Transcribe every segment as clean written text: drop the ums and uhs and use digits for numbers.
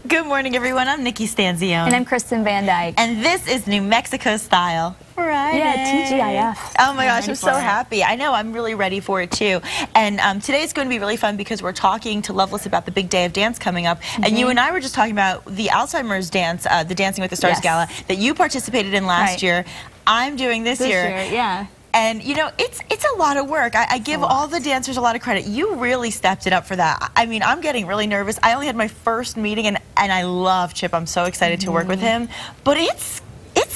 Good morning, everyone. I'm Nikki Stanzione. And I'm Kristen Van Dyke. And this is New Mexico Style Friday. Yeah, TGIF. Oh my gosh, I'm so happy. I know, I'm really ready for it too. And today is going to be really fun because we're talking to Loveless about the big day of dance coming up. And you and I were just talking about the Alzheimer's dance, the Dancing with the Stars Gala that you participated in last year. I'm doing this year. Yeah. And you know, it's a lot of work. I give all the dancers a lot of credit. You really stepped it up for that. I mean, I'm getting really nervous. I only had my first meeting, and I love Chip. I'm so excited to work with him. But it's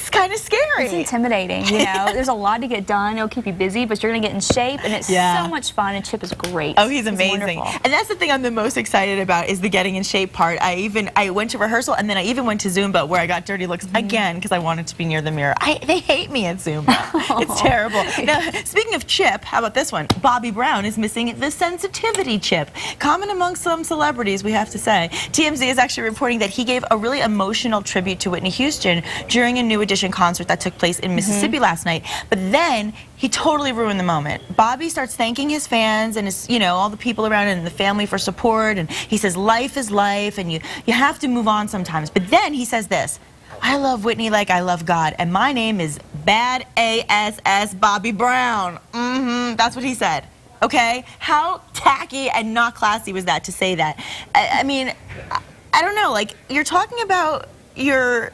kind of scary. It's intimidating, you know. There's a lot to get done. It'll keep you busy, but you're going to get in shape, and it's so much fun, and Chip is great. Oh, he's amazing. And that's the thing I'm the most excited about is the getting in shape part. I went to rehearsal, and then I even went to Zumba where I got dirty looks again because I wanted to be near the mirror. They hate me at Zumba. It's terrible. Now, speaking of Chip, how about this one? Bobby Brown is missing the sensitivity chip. Common among some celebrities, we have to say. TMZ is actually reporting that he gave a really emotional tribute to Whitney Houston during a New Edition concert that took place in Mississippi last night. But then he totally ruined the moment. Bobby starts thanking his fans and his, all the people around and the family for support, and he says life is life and you have to move on sometimes. But then he says this: I love Whitney like I love God, and my name is Bad ASS Bobby Brown. That's what he said. Okay? How tacky and not classy was that to say that? I mean, I don't know, like, you're talking about your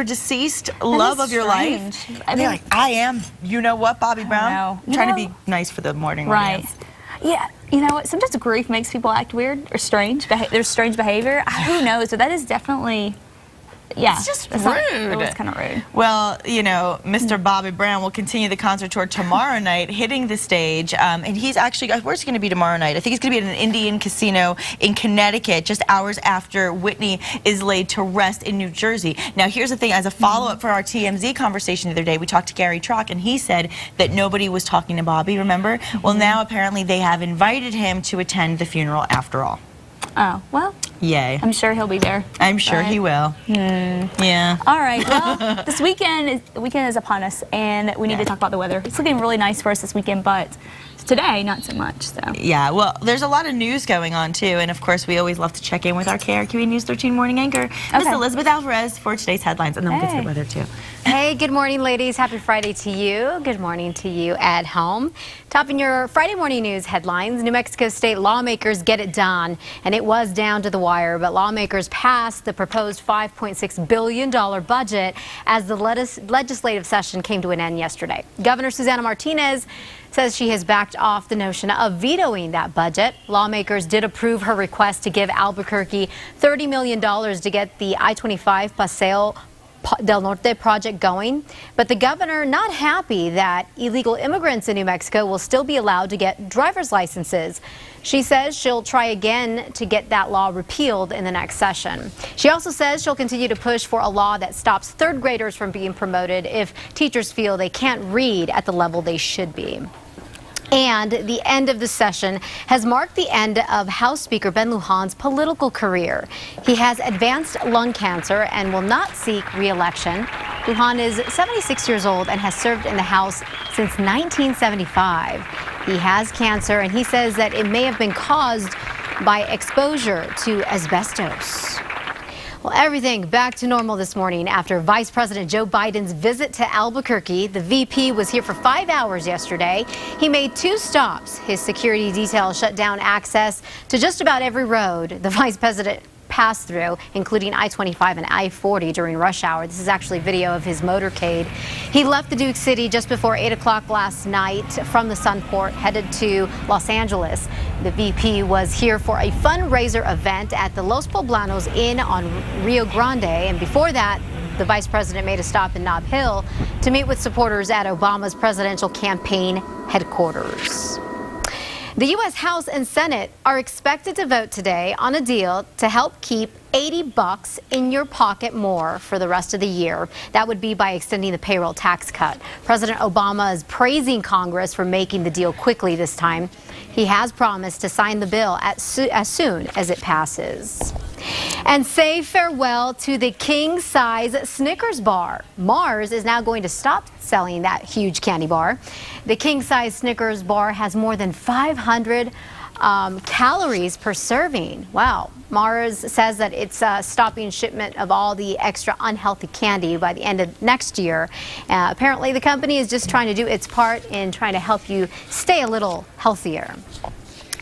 deceased love of your life. I mean, like, I am, Bobby Brown? I'm trying to be nice for the morning audience. Yeah, you know what? Sometimes grief makes people act weird or strange. There's strange behavior. Who knows? So that is definitely... Yeah, it's just rude. It was kind of rude. Well, Mr. Bobby Brown will continue the concert tour tomorrow night, hitting the stage. And he's actually, where's he going to be tomorrow night? I think he's going to be at an Indian casino in Connecticut, just hours after Whitney is laid to rest in New Jersey. Now, here's the thing. As a follow-up for our TMZ conversation the other day, we talked to Gary Trock, and he said that nobody was talking to Bobby, remember? Well, now apparently they have invited him to attend the funeral after all. Oh, well. Yay. I'm sure he'll be there. I'm sure he will. Yeah. All right. Well, this weekend is upon us, and we need to talk about the weather. It's looking really nice for us this weekend, but today, not so much. So. Yeah, well, there's a lot of news going on, too. And, of course, we always love to check in with our KRQE News 13 morning anchor, Miss Elizabeth Alvarez, for today's headlines. And then we'll get to the weather, too. Hey, good morning, ladies. Happy Friday to you. Good morning to you at home. Topping your Friday morning news headlines, New Mexico state lawmakers get it done. And it was down to the wire, but lawmakers passed the proposed $5.6 billion budget as the legislative session came to an end yesterday. Governor Susana Martinez says she has backed off the notion of vetoing that budget. Lawmakers did approve her request to give Albuquerque $30 million to get the I-25 Paseo del Norte project going, but the governor not happy that illegal immigrants in New Mexico will still be allowed to get driver's licenses. She says she'll try again to get that law repealed in the next session. She also says she'll continue to push for a law that stops third graders from being promoted if teachers feel they can't read at the level they should be. And the end of the session has marked the end of House Speaker Ben Lujan's political career. He has advanced lung cancer and will not seek re-election. Lujan is 76 years old and has served in the House since 1975. He has cancer, and he says that it may have been caused by exposure to asbestos. Well, everything back to normal this morning after Vice President Joe Biden's visit to Albuquerque. The VP was here for 5 hours yesterday. He made 2 stops. His security detail shut down access to just about every road the Vice President passed through, including I-25 and I-40 during rush hour. This is actually video of his motorcade. He left the Duke City just before 8 o'clock last night from the Sunport, headed to Los Angeles. The VP was here for a fundraiser event at the Los Poblanos Inn on Rio Grande, and before that, the Vice President made a stop in Nob Hill to meet with supporters at Obama's presidential campaign headquarters. The U.S. House and Senate are expected to vote today on a deal to help keep $80 in your pocket more for the rest of the year. That would be by extending the payroll tax cut. President Obama is praising Congress for making the deal quickly this time. He has promised to sign the bill as soon as it passes. And say farewell to the king-size Snickers bar. Mars is now going to stop selling that huge candy bar. The king-size Snickers bar has more than 500 calories per serving. Wow. Mars says that it's stopping shipment of all the extra unhealthy candy by the end of next year. Apparently, the company is just trying to do its part in trying to help you stay a little healthier.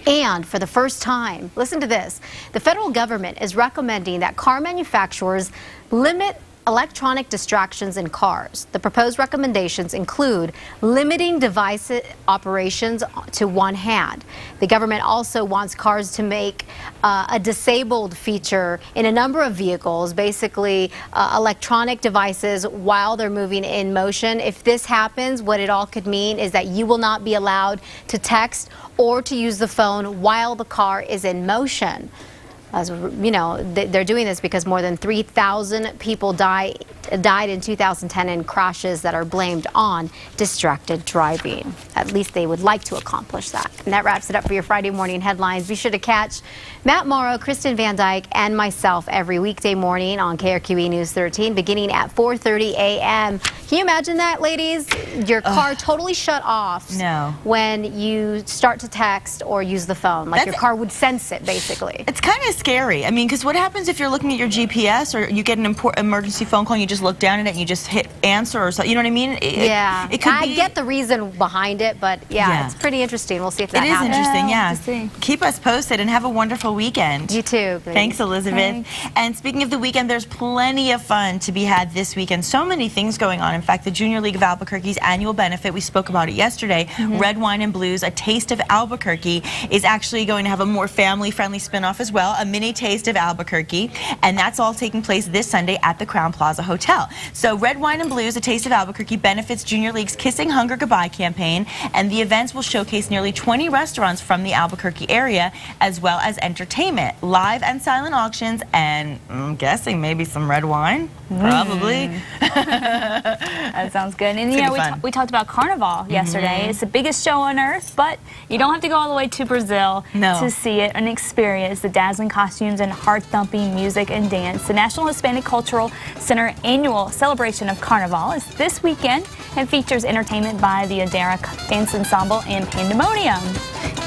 And for the first time, listen to this, the federal government is recommending that car manufacturers limit electronic distractions in cars. The proposed recommendations include limiting device operations to one hand. The government also wants cars to make a disabled feature in a number of vehicles, basically electronic devices while they're moving in motion. If this happens, what it all could mean is that you will not be allowed to text or to use the phone while the car is in motion. As you know, they're doing this because more than 3,000 people died in 2010 in crashes that are blamed on distracted driving. At least they would like to accomplish that. And that wraps it up for your Friday morning headlines. Be sure to catch Matt Morrow, Kristen Van Dyke, and myself every weekday morning on KRQE News 13, beginning at 4:30 a.m. Can you imagine that, ladies? Your car totally shut off when you start to text or use the phone. Like your car would sense it, basically. It's kind of scary. I mean, because what happens if you're looking at your GPS or you get an emergency phone call and you just look down at it and you just hit answer or something? You know what I mean? I get the reason behind it, but it's pretty interesting. We'll see if that happens. It is interesting, yeah. Keep us posted and have a wonderful weekend. You too, please. Thanks, Elizabeth. And speaking of the weekend, there's plenty of fun to be had this weekend. So many things going on. In fact, the Junior League of Albuquerque's annual benefit, we spoke about it yesterday, Red Wine and Blues, A Taste of Albuquerque, is actually going to have a more family-friendly spinoff as well, a mini taste of Albuquerque, and that's all taking place this Sunday at the Crown Plaza Hotel. So Red Wine and Blues, A Taste of Albuquerque benefits Junior League's Kissing Hunger Goodbye campaign, and the events will showcase nearly 20 restaurants from the Albuquerque area, as well as entertainment, live and silent auctions, and I'm guessing maybe some red wine, probably. That sounds good. And you know, we talked about Carnival yesterday. It's the biggest show on earth, but you don't have to go all the way to Brazil to see it and experience the dazzling costumes and heart-thumping music and dance. The National Hispanic Cultural Center annual celebration of Carnival is this weekend and features entertainment by the Adara Dance Ensemble and Pandemonium.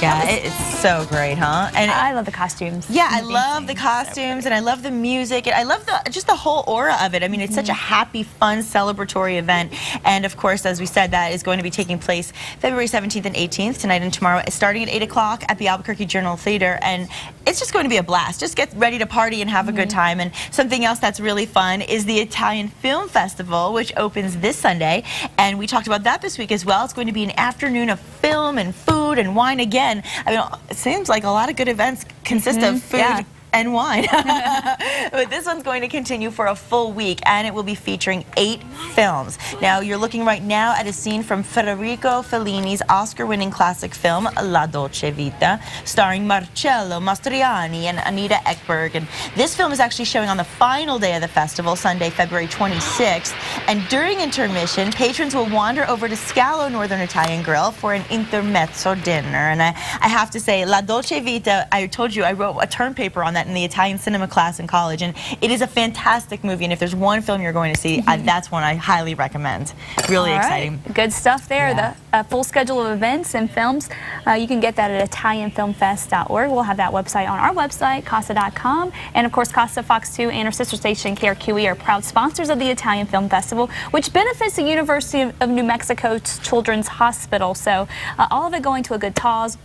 Yeah, it's so great, huh? And I love the costumes. Yeah, I love the costumes and I love the music and I love just the whole aura of it. I mean, it's such a happy, fun, celebratory event. And of course, as we said, that is going to be taking place February 17th and 18th, tonight and tomorrow, starting at 8 o'clock at the Albuquerque Journal Theater. And it's just going to be a blast. Just get ready to party and have a good time. And something else that's really fun is the Italian Film Festival, which opens this Sunday. And we talked about that this week as well. It's going to be an afternoon of film and food and wine again. I mean, it seems like a lot of good events consist of food and wine. But this one's going to continue for a full week, and it will be featuring 8 films. Now, you're looking right now at a scene from Federico Fellini's Oscar-winning classic film, La Dolce Vita, starring Marcello Mastroianni and Anita Ekberg. And this film is actually showing on the final day of the festival, Sunday, February 26th. And during intermission, patrons will wander over to Scalo Northern Italian Grill for an intermezzo dinner. And I have to say, La Dolce Vita, I told you I wrote a term paper on that in the Italian cinema class in college, and it is a fantastic movie, and if there's one film you're going to see, that's one I highly recommend. Really exciting. Good stuff there. The full schedule of events and films, you can get that at ItalianFilmFest.org. We'll have that website on our website, Casa.com, and of course Casa, Fox 2, and our sister station KRQE are proud sponsors of the Italian Film Festival, which benefits the University of New Mexico's Children's Hospital. So all of it going to a good cause,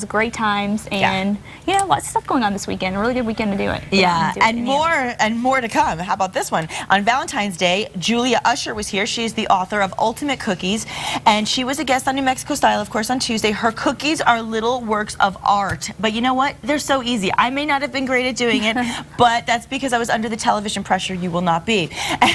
great times, and lots of stuff going on this weekend. A really good weekend to do it. And more to come. How about this one? On Valentine's Day, Julia Usher was here. She's the author of Ultimate Cookies, and she was a guest on New Mexico Style, of course, on Tuesday. Her cookies are little works of art, but you know what? They're so easy. I may not have been great at doing it, but that's because I was under the television pressure. You will not be.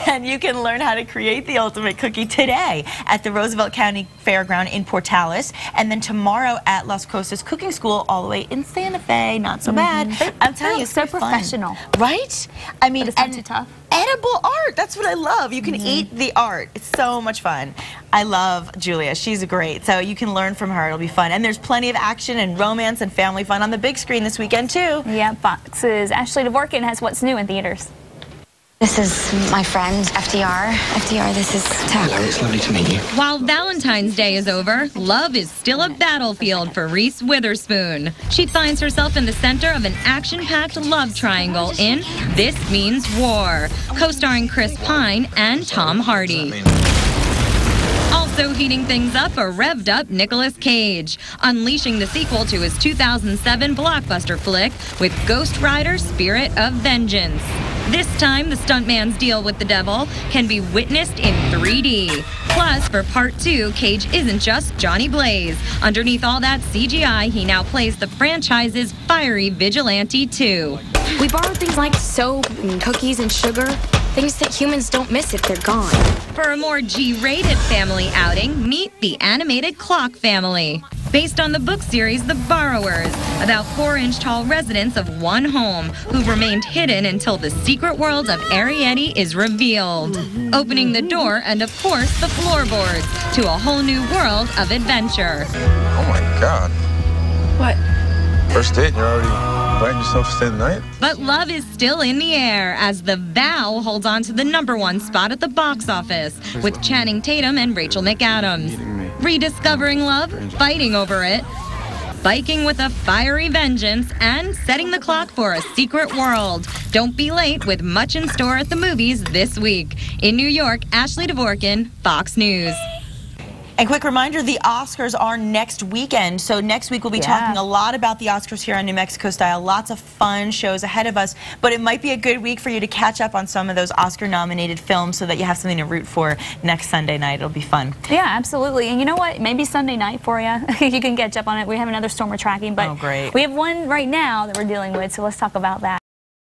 And you can learn how to create the ultimate cookie today at the Roosevelt County Fairground in Portales, and then tomorrow at Las Cosas Cooking School all the way in Santa Fe. Not so bad. I'm telling you, it's so professional. Right? I mean, but it's not too tough. Edible art. That's what I love. You can eat the art. It's so much fun. I love Julia. She's great. So you can learn from her. It'll be fun. And there's plenty of action and romance and family fun on the big screen this weekend, too. Yeah, Fox's Ashley Dvorkin has what's new in theaters. This is my friend, FDR. FDR, this is Tuck. Hello, it's lovely to meet you. While Valentine's Day is over, love is still a battlefield for Reese Witherspoon. She finds herself in the center of an action-packed love triangle in This Means War, co-starring Chris Pine and Tom Hardy. Also heating things up, a revved-up Nicolas Cage, unleashing the sequel to his 2007 blockbuster flick with Ghost Rider: Spirit of Vengeance. This time, the stuntman's deal with the devil can be witnessed in 3D. Plus, for Part 2, Cage isn't just Johnny Blaze. Underneath all that CGI, he now plays the franchise's fiery vigilante too. We borrowed things like soap and cookies and sugar, things that humans don't miss if they're gone. For a more G-rated family outing, meet the animated Clock family. Based on the book series The Borrowers, about 4-inch tall residents of one home who've remained hidden until the secret world of Arrietty is revealed, opening the door and, of course, the floorboards to a whole new world of adventure. Oh my God. What? First date, you're already inviting yourself to stay the night? But love is still in the air as The Vow holds on to the #1 spot at the box office with Channing Tatum and Rachel McAdams. Rediscovering love, fighting over it, biking with a fiery vengeance, and setting the clock for a secret world. Don't be late with much in store at the movies this week. In New York, Ashley Dvorkin, Fox News. And quick reminder, the Oscars are next weekend. So next week we'll be talking a lot about the Oscars here on New Mexico Style. Lots of fun shows ahead of us. But it might be a good week for you to catch up on some of those Oscar-nominated films so that you have something to root for next Sunday night. It'll be fun. Yeah, absolutely. And you know what? Maybe Sunday night for you. You can catch up on it. We have another storm we're tracking. But oh, great. We have one right now that we're dealing with. So let's talk about that.